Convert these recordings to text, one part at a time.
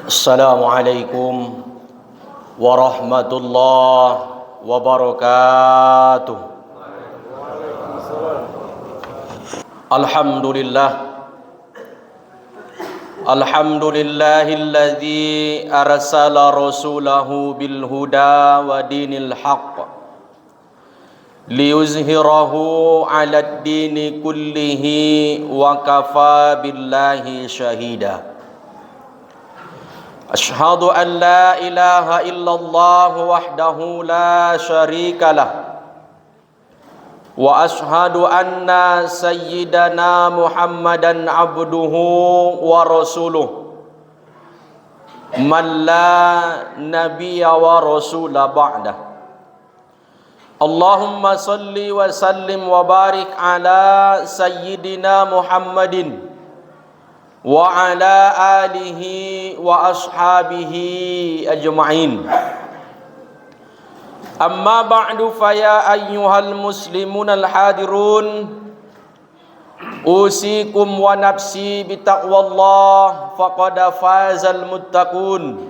Assalamualaikum warahmatullahi wabarakatuh. Alhamdulillah. Alhamdulillahilladzi arsala rasulahu bil huda wa dinil haqq liyuzhirahu 'alad dini kullihi wa kafa billahi syahida. Asyhadu an la ilaha illallah wahdahu la syarika lah wa asyhadu anna sayyidana Muhammadan abduhu wa rasuluh man la nabiyya wa rasula ba'dah. Allahumma salli wa sallim wa barik ala sayyidina Muhammadin wa ala alihi wa ashabihi ajma'in. Amma ba'du, faya ayyuhal muslimun al-hadirun, usikum wa nafsi bitaqwallah faqad fazal muttaqun.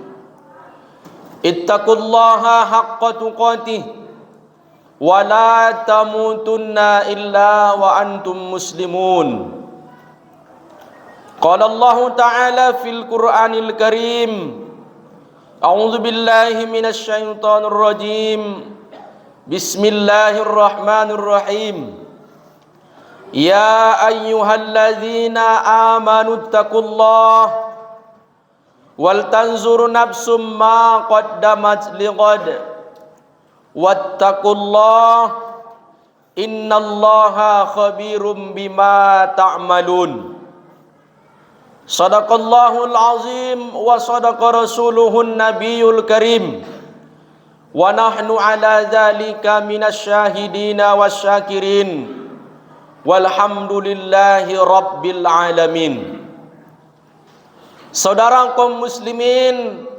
Ittaqullaha haqqa tuqatih wa la tamutunna illa wa antum muslimun. Qala Allah Ta'ala fil Qur'anil Karim, a'udzu billahi minasy syaithanir rajim. Bismillahirrahmanirrahim. Ya ayyuhalladzina amanu taqullaha wal tanzur nafsum ma qaddamat lighad wattaqullaha innallaha khabirum bima ta'malun. Sadaqallahul azim wa sadaqa rasuluhun nabiyul karim wa nahnu ala dzalika minasyahidina wasyakirin walhamdulillahi rabbil alamin. Saudara kaum muslimin,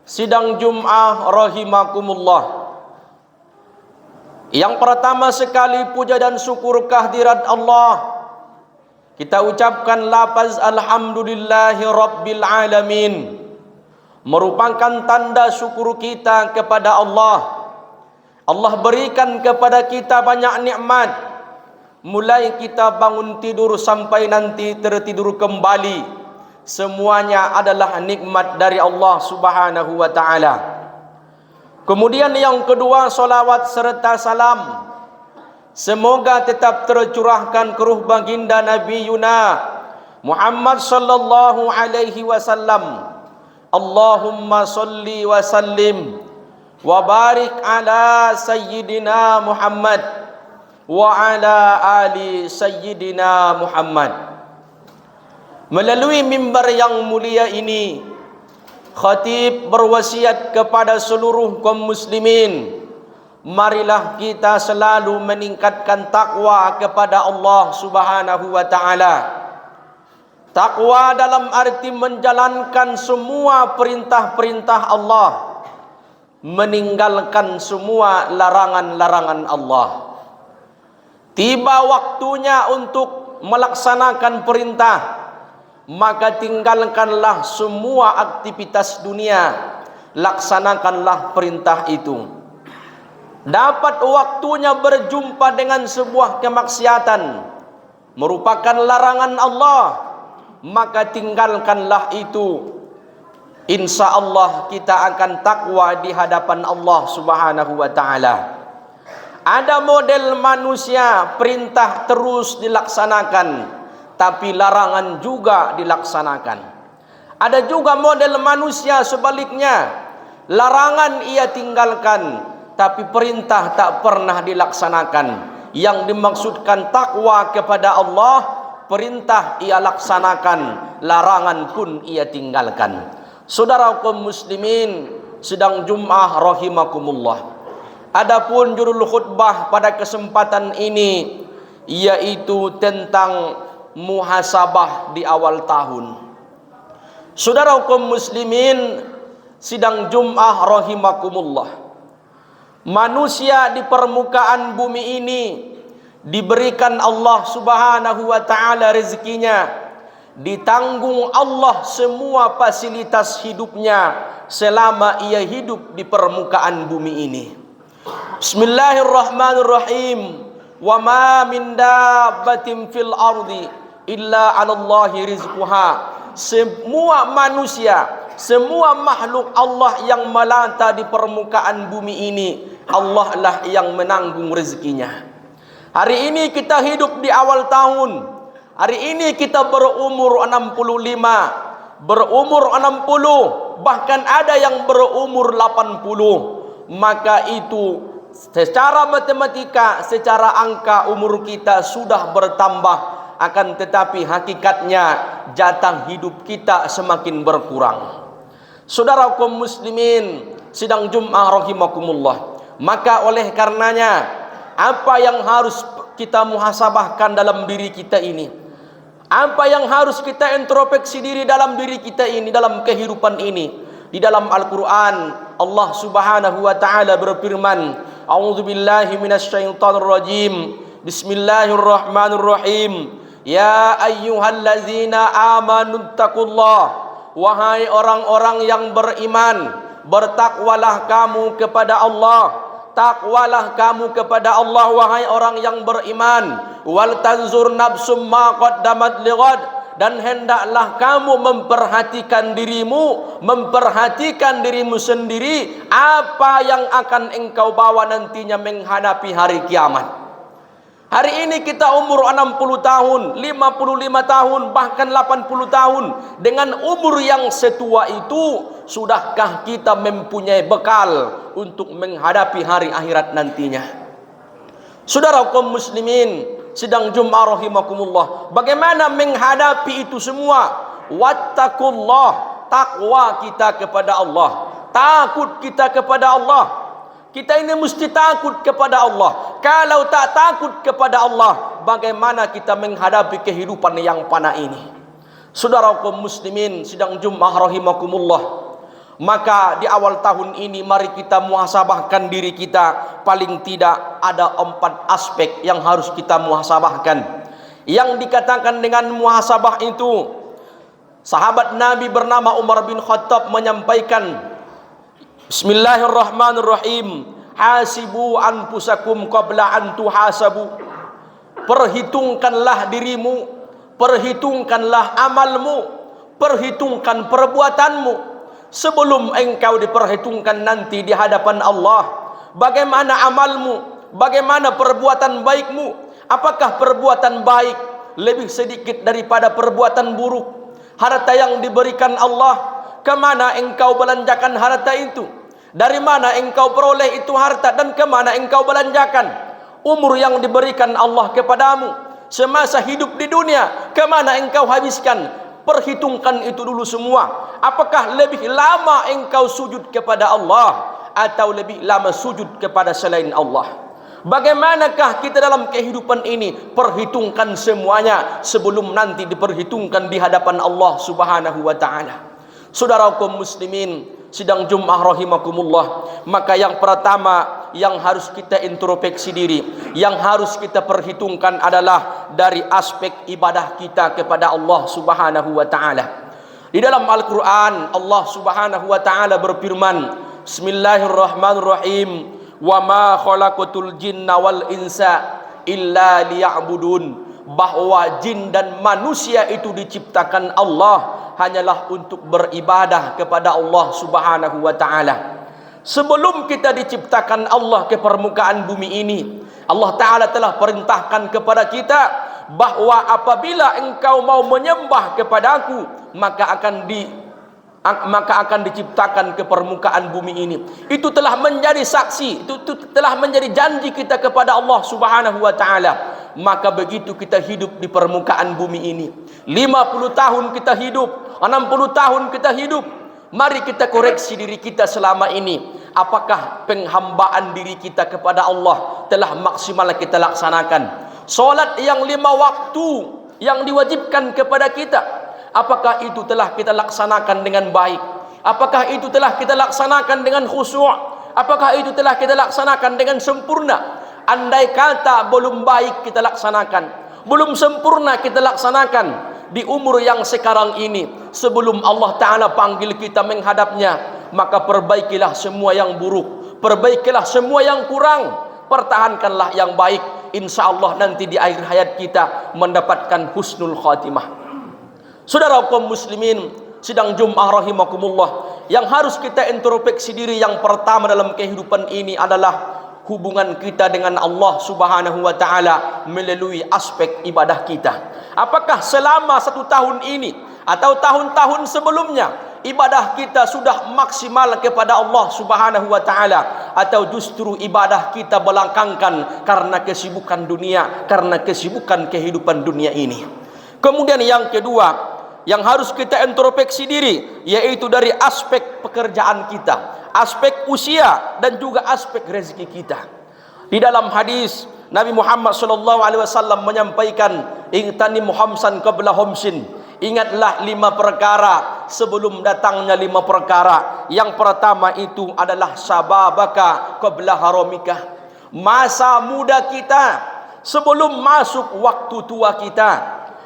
sidang Jum'ah rahimakumullah. Yang pertama sekali, puja dan syukur kehadirat Allah. Kita ucapkan lafaz alhamdulillahi rabbil alamin, merupakan tanda syukur kita kepada Allah. Allah berikan kepada kita banyak nikmat, mulai kita bangun tidur sampai nanti tertidur kembali, semuanya adalah nikmat dari Allah Subhanahu wa ta'ala. Kemudian yang kedua, salawat serta salam semoga tetap tercurahkan ke ruh baginda Nabi Yuna Muhammad sallallahu alaihi wasallam. Allahumma salli wa sallim wa barik ala sayyidina Muhammad wa ala ali sayyidina Muhammad. Melalui mimbar yang mulia ini, khatib berwasiat kepada seluruh kaum muslimin, marilah kita selalu meningkatkan takwa kepada Allah Subhanahu wa ta'ala. Takwa dalam arti menjalankan semua perintah-perintah Allah, meninggalkan semua larangan-larangan Allah. Tiba waktunya untuk melaksanakan perintah, maka tinggalkanlah semua aktivitas dunia, laksanakanlah perintah itu. Dapat waktunya berjumpa dengan sebuah kemaksiatan, merupakan larangan Allah, maka tinggalkanlah itu. Insya Allah kita akan takwa di hadapan Allah Subhanahu wa ta'ala. Ada model manusia, perintah terus dilaksanakan, tapi larangan juga dilaksanakan. Ada juga model manusia sebaliknya, larangan ia tinggalkan, tapi perintah tak pernah dilaksanakan. Yang dimaksudkan takwa kepada Allah, perintah ia laksanakan, larangan pun ia tinggalkan. Saudara kaum muslimin, sedang Jum'ah rahimakumullah. Adapun judul khutbah pada kesempatan ini yaitu tentang muhasabah di awal tahun. Saudara kaum muslimin, sidang Jum'ah rahimakumullah. Manusia di permukaan bumi ini diberikan Allah Subhanahu wa ta'ala rezekinya ditanggung Allah semua fasilitas hidupnya selama ia hidup di permukaan bumi ini. Bismillahirrahmanirrahim. Wa ma min dabbatin fil ardi illa 'alallahi rizquha. Semua manusia, semua makhluk Allah yang melata di permukaan bumi ini, Allah lah yang menanggung rezekinya. Hari ini kita hidup di awal tahun. Hari ini kita berumur 65, berumur 60, bahkan ada yang berumur 80. Maka itu secara matematika, secara angka umur kita sudah bertambah, akan tetapi hakikatnya jatah hidup kita semakin berkurang. Saudara kaum muslimin sidang Jumat rahimakumullah, maka oleh karenanya apa yang harus kita muhasabahkan dalam diri kita ini, apa yang harus kita introspeksi diri dalam diri kita ini, dalam kehidupan ini. Di dalam Al-Quran Allah subhanahu wa ta'ala berfirman, A'udzu billahi minasyaitonir rajim. Bismillahirrahmanirrahim. Ya ayyuhallazina amanu taqullah. Wahai orang-orang yang beriman, bertakwalah kamu kepada Allah. Takwalah kamu kepada Allah wahai orang yang beriman. Wal tanzur nafsum ma qaddamat lighad. Dan hendaklah kamu memperhatikan dirimu sendiri apa yang akan engkau bawa nantinya menghadapi hari kiamat. Hari ini kita umur 60 tahun, 55 tahun, bahkan 80 tahun. Dengan umur yang setua itu, sudahkah kita mempunyai bekal untuk menghadapi hari akhirat nantinya? Saudara kaum muslimin sidang Jumat rahimakumullah, bagaimana menghadapi itu semua? Wattaqullah, takwa kita kepada Allah, takut kita kepada Allah. Kita ini mesti takut kepada Allah. Kalau tak takut kepada Allah, bagaimana kita menghadapi kehidupan yang fana ini? Saudara kaum muslimin sidang Jumat rahimakumullah, maka di awal tahun ini mari kita muhasabahkan diri kita. Paling tidak ada 4 aspek yang harus kita muhasabahkan. Yang dikatakan dengan muhasabah itu, sahabat Nabi bernama Umar bin Khattab menyampaikan, Bismillahirrahmanirrahim. Hasibu anfusakum qabla an tuhasabu. Perhitungkanlah dirimu, perhitungkanlah amalmu, perhitungkan perbuatanmu sebelum engkau diperhitungkan nanti di hadapan Allah. Bagaimana amalmu? Bagaimana perbuatan baikmu? Apakah perbuatan baik lebih sedikit daripada perbuatan buruk? Harta yang diberikan Allah, kemana engkau belanjakan harta itu? Dari mana engkau peroleh itu harta dan kemana engkau belanjakan? Umur yang diberikan Allah kepadamu semasa hidup di dunia, kemana engkau habiskan? Perhitungkan itu dulu semua. Apakah lebih lama engkau sujud kepada Allah atau lebih lama sujud kepada selain Allah? Bagaimanakah kita dalam kehidupan ini? Perhitungkan semuanya sebelum nanti diperhitungkan di hadapan Allah subhanahu wa ta'ala. Saudara kaum muslimin sidang Jumat rahimakumullah, maka yang pertama yang harus kita introspeksi diri, yang harus kita perhitungkan adalah dari aspek ibadah kita kepada Allah subhanahu wa ta'ala. Di dalam Al-Quran Allah subhanahu wa ta'ala berfirman, Bismillahirrahmanirrahim. Wa ma khalaqatul jinna wal insa illa liya'budun. Bahwa jin dan manusia itu diciptakan Allah hanyalah untuk beribadah kepada Allah subhanahu wa ta'ala. Sebelum kita diciptakan Allah ke permukaan bumi ini, Allah ta'ala telah perintahkan kepada kita bahwa apabila engkau mau menyembah kepadaku, maka akan diciptakan ke permukaan bumi ini. Itu telah menjadi saksi, itu telah menjadi janji kita kepada Allah subhanahu wa ta'ala. Maka begitu kita hidup di permukaan bumi ini, 50 tahun kita hidup, 60 tahun kita hidup, mari kita koreksi diri kita selama ini. Apakah penghambaan diri kita kepada Allah telah maksimal kita laksanakan? Solat yang 5 waktu yang diwajibkan kepada kita, apakah itu telah kita laksanakan dengan baik? Apakah itu telah kita laksanakan dengan khusyuk? Apakah itu telah kita laksanakan dengan sempurna? Andai kata belum baik kita laksanakan, belum sempurna kita laksanakan, di umur yang sekarang ini, sebelum Allah Ta'ala panggil kita menghadapnya, maka perbaikilah semua yang buruk, perbaikilah semua yang kurang, pertahankanlah yang baik. Insya Allah nanti di akhir hayat kita mendapatkan husnul khatimah. Saudara kaum muslimin sidang Jumat rahimakumullah, yang harus kita introspeksi diri yang pertama dalam kehidupan ini adalah hubungan kita dengan Allah Subhanahu wa taala melalui aspek ibadah kita. Apakah selama 1 tahun ini atau tahun-tahun sebelumnya ibadah kita sudah maksimal kepada Allah Subhanahu wa taala, atau justru ibadah kita belangkangkan karena kesibukan dunia, karena kesibukan kehidupan dunia ini. Kemudian yang kedua yang harus kita introspeksi diri, yaitu dari aspek pekerjaan kita, aspek usia, dan juga aspek rezeki kita. Di dalam hadis Nabi Muhammad SAW menyampaikan, "Ingtani muhamsan qabla homsin." Ingatlah 5 perkara sebelum datangnya 5 perkara. Yang pertama itu adalah sababaka qabla haramika. Masa muda kita sebelum masuk waktu tua kita.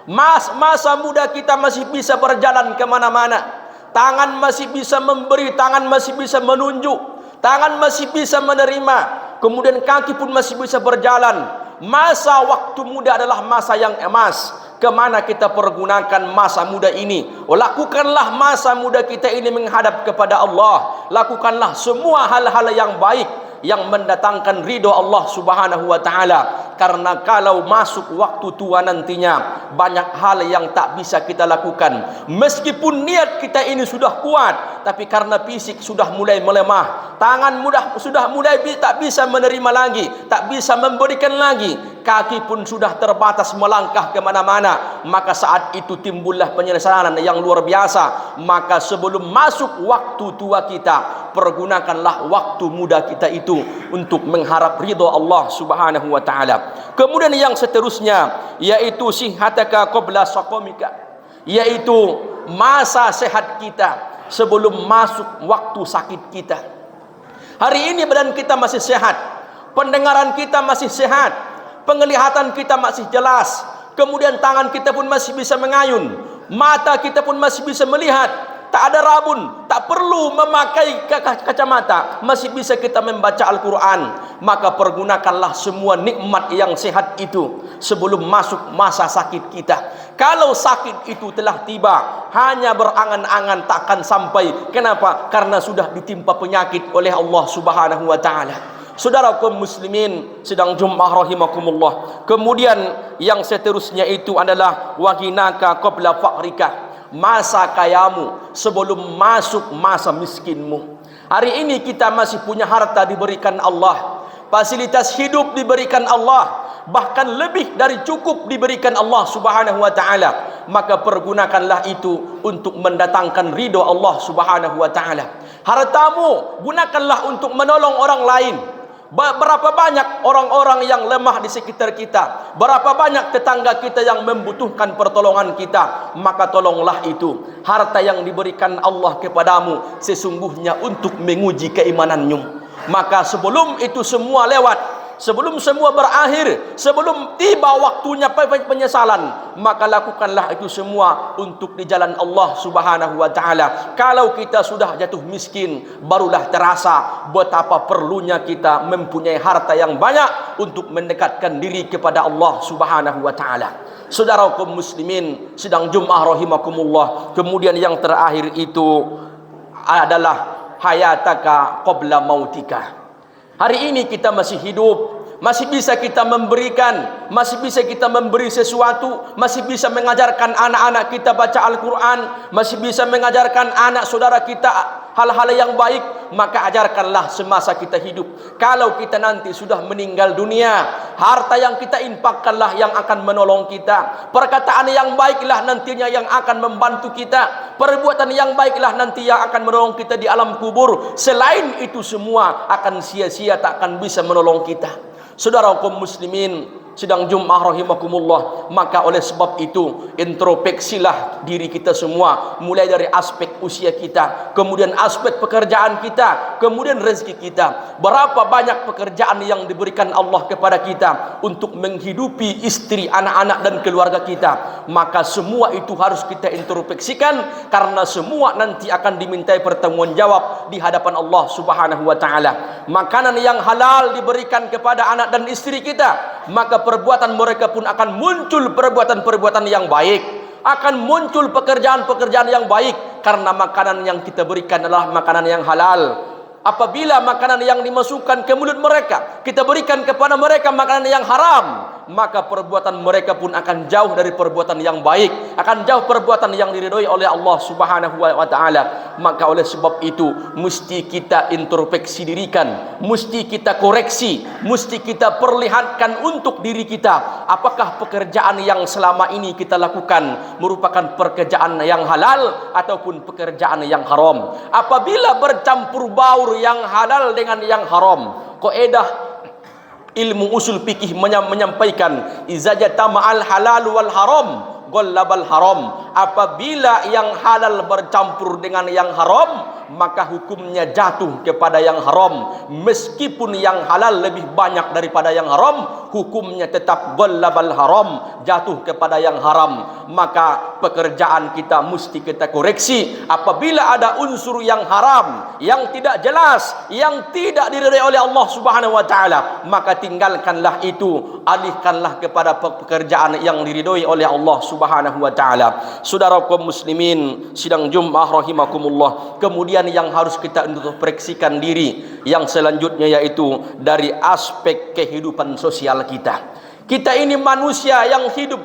Masa muda kita masih bisa berjalan kemana-mana. Tangan masih bisa memberi, tangan masih bisa menunjuk, tangan masih bisa menerima, kemudian kaki pun masih bisa berjalan. Masa waktu muda adalah masa yang emas. Kemana kita pergunakan masa muda ini? Lakukanlah masa muda kita ini menghadap kepada Allah. Lakukanlah semua hal-hal yang baik yang mendatangkan ridho Allah Subhanahu wa taala. Karena kalau masuk waktu tua nantinya, banyak hal yang tak bisa kita lakukan. Meskipun niat kita ini sudah kuat, tapi karena fisik sudah mulai melemah, tangan sudah mulai tak bisa menerima lagi, tak bisa memberikan lagi, kaki pun sudah terbatas melangkah kemana-mana, maka saat itu timbullah penyesalan yang luar biasa. Maka sebelum masuk waktu tua kita, pergunakanlah waktu muda kita itu untuk mengharap ridho Allah Subhanahu wa taala. Kemudian yang seterusnya yaitu sihataka qabla saqamika, yaitu masa sehat kita sebelum masuk waktu sakit kita. Hari ini badan kita masih sehat, pendengaran kita masih sehat, penglihatan kita masih jelas, kemudian tangan kita pun masih bisa mengayun, mata kita pun masih bisa melihat, tak ada rabun, tak perlu memakai kacamata, masih bisa kita membaca Al-Quran. Maka pergunakanlah semua nikmat yang sehat itu sebelum masuk masa sakit kita. Kalau sakit itu telah tiba, hanya berangan-angan takkan sampai. Kenapa? Karena sudah ditimpa penyakit oleh Allah Subhanahu wa taala. Saudara kaum muslimin sedang Jumat rahimakumullah. Kemudian yang seterusnya itu adalah waginaka qabla faqrika, masa kayamu sebelum masuk masa miskinmu. Hari ini kita masih punya harta diberikan Allah, fasilitas hidup diberikan Allah, bahkan lebih dari cukup diberikan Allah Subhanahu wa taala. Maka pergunakanlah itu untuk mendatangkan ridho Allah Subhanahu wa taala. Hartamu gunakanlah untuk menolong orang lain. Berapa banyak orang-orang yang lemah di sekitar kita, berapa banyak tetangga kita yang membutuhkan pertolongan kita, maka tolonglah itu. Harta yang diberikan Allah kepadamu sesungguhnya untuk menguji keimananmu. Maka sebelum itu semua lewat, sebelum semua berakhir, sebelum tiba waktunya penyesalan, maka lakukanlah itu semua untuk di jalan Allah Subhanahu wa taala. Kalau kita sudah jatuh miskin, barulah terasa betapa perlunya kita mempunyai harta yang banyak untuk mendekatkan diri kepada Allah Subhanahu wa taala. Saudara kaum muslimin sidang Jumat rahimakumullah. Kemudian yang terakhir itu adalah hayataka qabla mautika. Hari ini kita masih hidup, masih bisa kita memberikan, masih bisa kita memberi sesuatu, masih bisa mengajarkan anak-anak kita baca Al-Quran, masih bisa mengajarkan anak saudara kita hal-hal yang baik. Maka ajarkanlah semasa kita hidup. Kalau kita nanti sudah meninggal dunia, harta yang kita infakkanlah yang akan menolong kita, perkataan yang baiklah nantinya yang akan membantu kita, perbuatan yang baiklah nanti yang akan menolong kita di alam kubur. Selain itu semua akan sia-sia, tak akan bisa menolong kita. Saudara kaum muslimin, sidang Jumat rahimakumullah. Maka oleh sebab itu, introspeksilah diri kita semua, mulai dari aspek usia kita, kemudian aspek pekerjaan kita, kemudian rezeki kita. Berapa banyak pekerjaan yang diberikan Allah kepada kita untuk menghidupi istri, anak-anak dan keluarga kita. Maka semua itu harus kita introspeksikan, karena semua nanti akan dimintai pertanggungjawab di hadapan Allah Subhanahu wa taala. Makanan yang halal diberikan kepada anak dan istri kita, maka perbuatan mereka pun akan muncul perbuatan-perbuatan yang baik, akan muncul pekerjaan-pekerjaan yang baik, karena makanan yang kita berikan adalah makanan yang halal. Apabila makanan yang dimasukkan ke mulut mereka, kita berikan kepada mereka makanan yang haram, maka perbuatan mereka pun akan jauh dari perbuatan yang baik, akan jauh perbuatan yang diridhoi oleh Allah Subhanahu wa taala. Maka oleh sebab itu, mesti kita introspeksi dirikan, mesti kita koreksi, mesti kita perlihatkan untuk diri kita, apakah pekerjaan yang selama ini kita lakukan merupakan pekerjaan yang halal ataupun pekerjaan yang haram. Apabila bercampur baur yang halal dengan yang haram, kaidah ilmu usul fikih menyampaikan, iza jatama'al halal wal haram ghallabal haram. Apabila yang halal bercampur dengan yang haram, maka hukumnya jatuh kepada yang haram. Meskipun yang halal lebih banyak daripada yang haram, hukumnya tetap ghallabal haram, jatuh kepada yang haram. Maka pekerjaan kita mesti kita koreksi. Apabila ada unsur yang haram, yang tidak jelas, yang tidak diridhai oleh Allah Subhanahu wa taala, maka tinggalkanlah itu, alihkanlah kepada pekerjaan yang diridhai oleh Allah Subhanahu wa taala. Saudara kaum muslimin sidang Jumat rahimakumullah, kemudian yang harus kita introspeksikan diri yang selanjutnya, yaitu dari aspek kehidupan sosial kita. Kita ini manusia yang hidup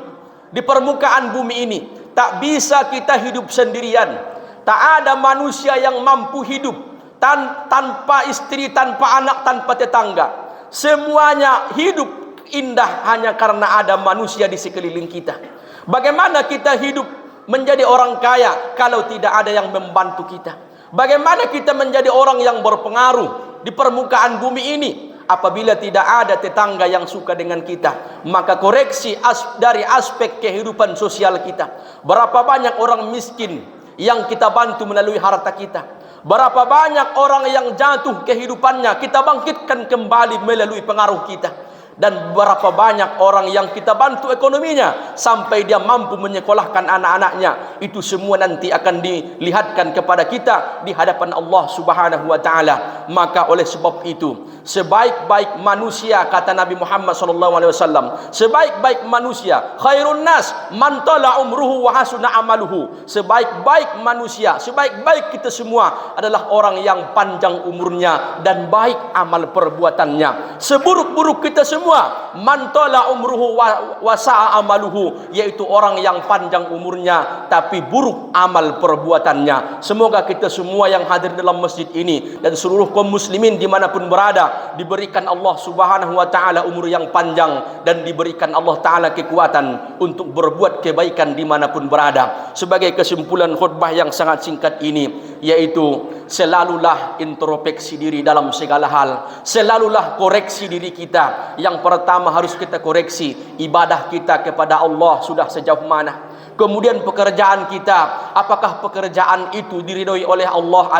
di permukaan bumi ini, tak bisa kita hidup sendirian. Tak ada manusia yang mampu hidup tanpa istri, tanpa anak, tanpa tetangga. Semuanya hidup indah hanya karena ada manusia di sekeliling kita. Bagaimana kita hidup menjadi orang kaya kalau tidak ada yang membantu kita? Bagaimana kita menjadi orang yang berpengaruh di permukaan bumi ini apabila tidak ada tetangga yang suka dengan kita? Maka koreksi dari aspek kehidupan sosial kita. Berapa banyak orang miskin yang kita bantu melalui harta kita? Berapa banyak orang yang jatuh kehidupannya, kita bangkitkan kembali melalui pengaruh kita? Dan berapa banyak orang yang kita bantu ekonominya sampai dia mampu menyekolahkan anak-anaknya? Itu semua nanti akan dilihatkan kepada kita di hadapan Allah Subhanahu wa taala. Maka oleh sebab itu, sebaik-baik manusia, kata Nabi Muhammad SAW, sebaik-baik manusia, khairun nas man tala umruhu wa hasuna amaluhu. Sebaik-baik manusia, sebaik-baik kita semua adalah orang yang panjang umurnya dan baik amal perbuatannya. Seburuk-buruk kita semua, man tala umruhu wa sa'a amaluhu, yaitu orang yang panjang umurnya tapi buruk amal perbuatannya. Semoga kita semua yang hadir dalam masjid ini dan seluruh kaum muslimin dimanapun berada diberikan Allah Subhanahu wa taala umur yang panjang dan diberikan Allah taala kekuatan untuk berbuat kebaikan dimanapun berada. Sebagai kesimpulan khutbah yang sangat singkat ini, yaitu selalulah introspeksi diri dalam segala hal, selalulah koreksi diri kita. Yang pertama harus kita koreksi ibadah kita kepada Allah sudah sejauh mana. Kemudian pekerjaan kita, apakah pekerjaan itu diridhoi oleh Allah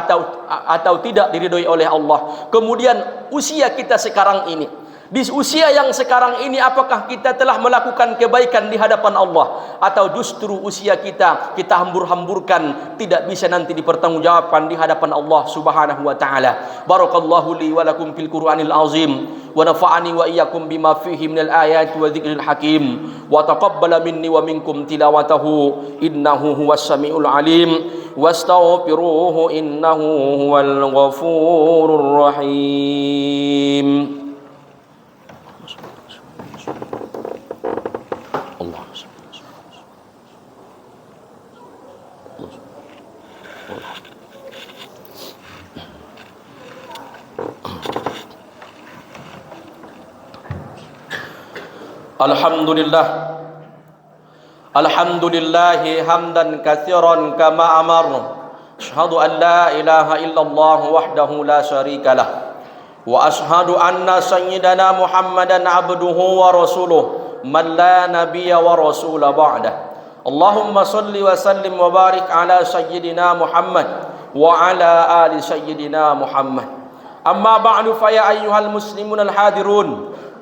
atau tidak diridhoi oleh Allah. Kemudian usia kita sekarang ini, di usia yang sekarang ini, apakah kita telah melakukan kebaikan di hadapan Allah, atau justru usia kita hambur-hamburkan, tidak bisa nanti dipertanggungjawabkan di hadapan Allah Subhanahu wa taala. Barakallahu li wa lakum fil Qur'anil azim, wa nafa'ani wa iyyakum bima fihi minal ayati wa dzikril hakim, wa taqabbala minni wa minkum tilawatahu innahu huwas samiul alim, wastaghfiruhu innahu huwal ghafurur rahim. Alhamdulillahi hamdan katsiran kama amar. Asyhadu an la ilaha illallah wahdahu la syarikalah وأشهد أن سيدنا محمدا عبده ورسوله من لا نبي ورسول بعده اللهم صل وسلم وبارك على سيدنا محمد وعلى آل سيدنا محمد أما بعد فيا أيها المسلمون الحاضرون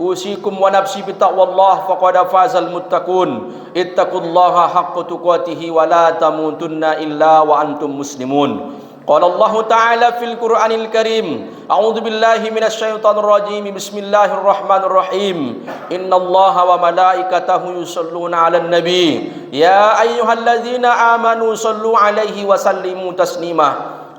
أوصيكم ونفسي بتقوى الله فقد فاز المتقون اتقوا الله حق تقاته ولا تموتن إلا وأنتم مسلمون قال الله تعالى في القرآن الكريم أعوذ بالله من الشيطان الرجيم بسم الله الرحمن الرحيم إن الله وملائكته يصلون على النبي يا أيها الذين آمنوا صلوا عليه وسلموا تسليما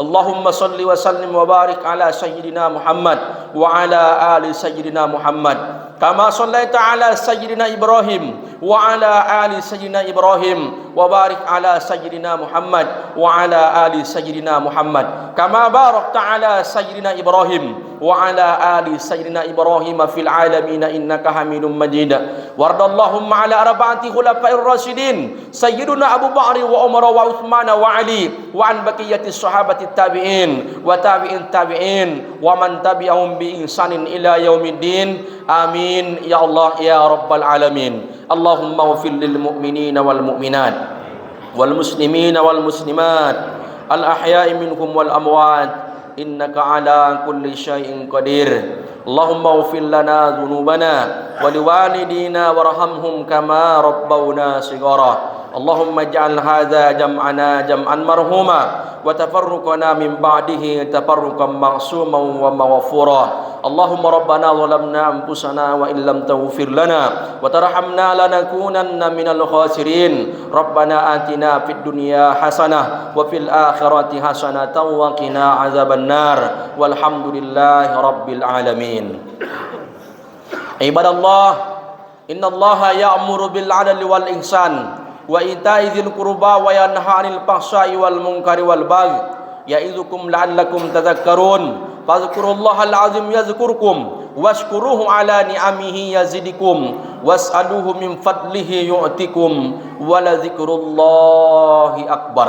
اللهم صل وسلم وبارك على سيدنا محمد وعلى آل سيدنا محمد كما صليت على سيدنا إبراهيم وعلى آل سيدنا إبراهيم وبارك على سيدنا محمد وعلى آل سيدنا محمد كما باركت على سيدنا إبراهيم وعلى آل سيدنا إبراهيم في العالمين إنك حميد مجيد وارض اللهم على أربعة خلفاء الراشدين سيدنا أبو بكر وعمر وعثمان وعلي وعن بقية الصحابة التابعين وتابعين التابعين ومن تبعهم بإحسان إلى يوم الدين آمين يا الله يا رب العالمين اللهم اغفر للمؤمنين والمؤمنات والمسلمين والمسلمات الأحياء منهم والأموات إنك على كل شيء قدير اللهم اغفر لنا ذنوبنا ولوالدينا وارحمهم كما ربونا صغارا اللهم اجعل هذا جمعنا جمعا مرحوما وتفرقنا من بعده تفرقا معصوما ومغفورا اللهم ربنا ظلمنا أنفسنا وإن لم تغفر لنا وترحمنا لنكونن من الخاسرين ربنا آتنا في الدنيا حسنة وفي الآخرة حسنة وقنا عذاب النار والحمد لله رب العالمين عباد الله إن الله يأمر بالعدل والإحسان وإيتاء ذي القربى وينهى عن الفحشاء والمنكر والبغي يعظكم لعلكم تذكرون فاذكروا الله العظيم يذكركم واشكروه على نعمه يزدكم واسألوه من فضله يؤتكم ولذكر الله أكبر